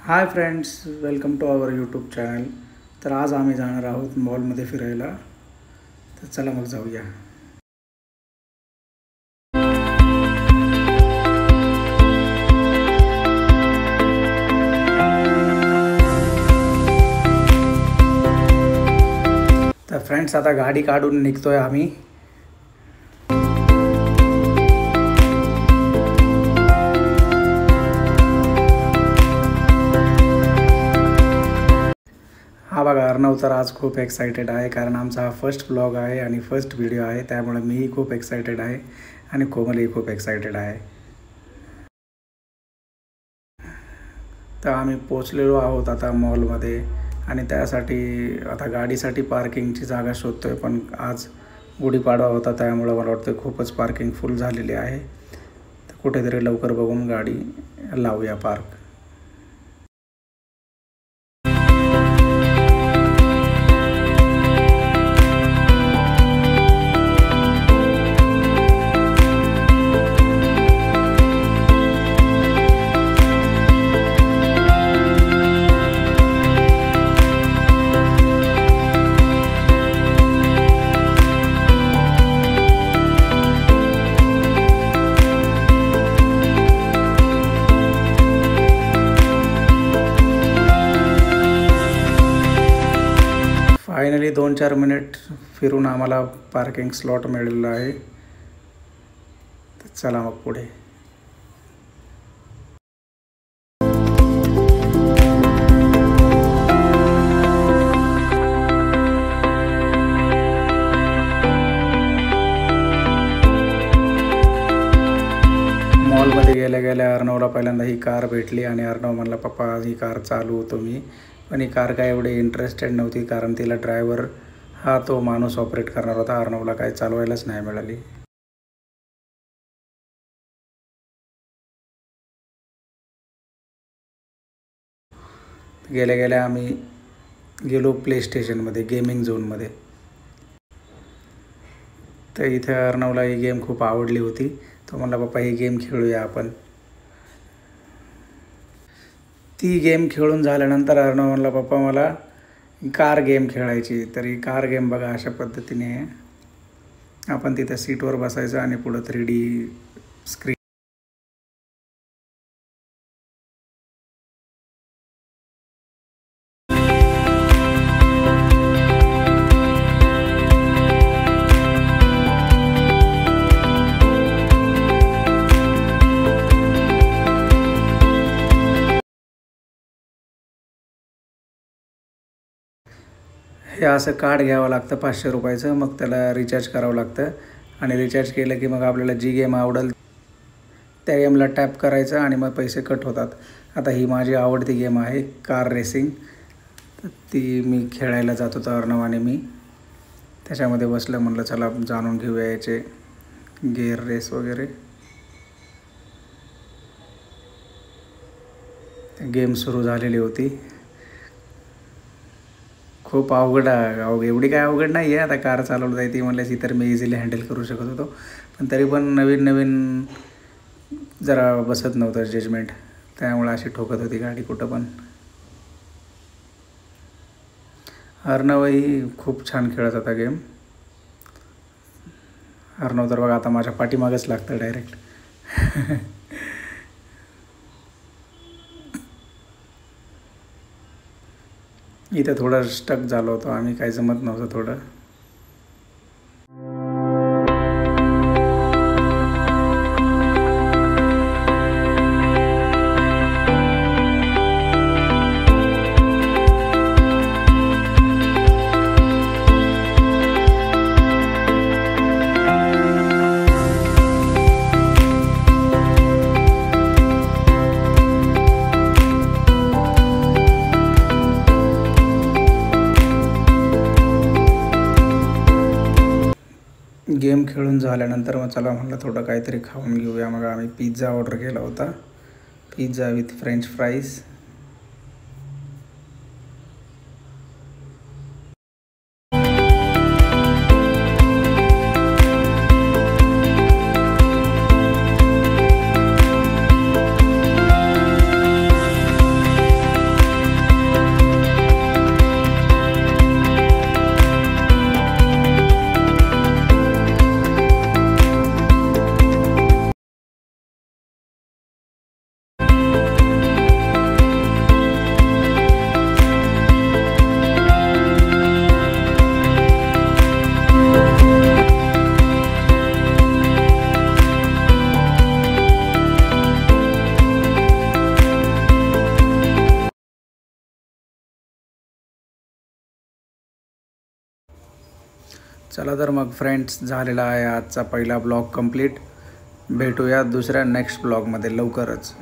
High friends, welcome to our YouTube channel. तर आज आम्ही जाणार आहोत मॉलमध्ये फिरायला. तर चला मग जाऊया. तर फ्रेंड्स, आता गाडी काढून निघतोय आम्ही. हा बघा, अर्णव तर आज खूप एक्सायटेड आहे, कारण आमचा हा फर्स्ट ब्लॉग आहे आणि फर्स्ट व्हिडिओ आहे. त्यामुळे मीही खूप एक्सायटेड आहे आणि कोमलही खूप एक्सायटेड आहे. तर आम्ही पोचलेलो आहोत आता मॉलमध्ये आणि त्यासाठी आता गाडीसाठी पार्किंगची जागा शोधतोय. पण आज गुढीपाडवा होता, त्यामुळे मला वाटतं खूपच पार्किंग फुल झालेली आहे. तर कुठेतरी लवकर बघून गाडी लावूया पार्क. फायनली 2-4 मिनिट फिरून आम्हाला पार्किंग स्लॉट मिळालेला आहे. तर चला मग पुढे. मॉलमध्ये गेल्या गेल्या अर्णवला पहिल्यांदा ही कार भेटली आणि अर्णव म्हणला, पप्पा ही कार चालवतो मी. पण ही कार काय एवढी इंटरेस्टेड नव्हती, कारण तिला ड्रायव्हर हा तो माणूस ऑपरेट करणार होता. अर्णवला काय चालवायलाच नाही मिळाली. गेल्या गेल्या आम्ही गेलो प्ले स्टेशनमध्ये, गेमिंग झोनमध्ये. तर इथे अर्णवला ही गेम खूप आवडली होती. तो म्हणला, पप्पा ही गेम खेळूया आपण. ती गेम खेळून झाल्यानंतर अर्णव म्हणला, पप्पा मला कार गेम खेळायची. तर ही कार गेम बघा, अशा पद्धतीने आपण तिथं सीटवर बसायचं आणि पुढं 3D स्क्रीन. हे असं कार्ड घ्यावं लागतं 500 रुपयाचं. मग त्याला रिचार्ज करावं लागतं आणि रिचार्ज केलं की मग आपल्याला जी गेम आवडेल त्या गेमला टॅप करायचं आणि मग पैसे कट होतात. आता ही माझी आवडती गेम आहे, कार रेसिंग. तर ती मी खेळायला जात होतो अर्णव आणि मी. त्याच्यामध्ये बसलं, म्हणलं चला जाणून घेऊया याचे गेअर रेस वगैरे. गेम सुरू झालेली होती. खूप अवघड एवढी काय अवघड नाही आहे. आता कार चालवलं जायची म्हणल्याची तर मी इझिली हँडल करू शकत होतो. पण तरी पण नवीन जरा बसत नव्हतं जजमेंट, त्यामुळे अशी ठोकत होती गाडी कुठं पण. अर्णवही खूप छान खेळत होता गेम. अर्णव तर बघा आता माझ्या पाठीमागच लागतं डायरेक्ट. इथं थोडं स्टक झालो होतो आम्ही, काही जमत नव्हतं थोडं. गेम खेळून झाल्यानंतर मग चला म्हणलं थोडं काहीतरी खाऊन घेऊया. मग आम्ही पिझ्झा ऑर्डर केला होता, पिझ्झा विथ फ्रेंच फ्राईज. चला तर मग फ्रेंड्स, झालेला आहे आजचा पहिला ब्लॉग कंप्लीट. भेटूया दुसऱ्या नेक्स्ट ब्लॉगमध्ये लवकरच.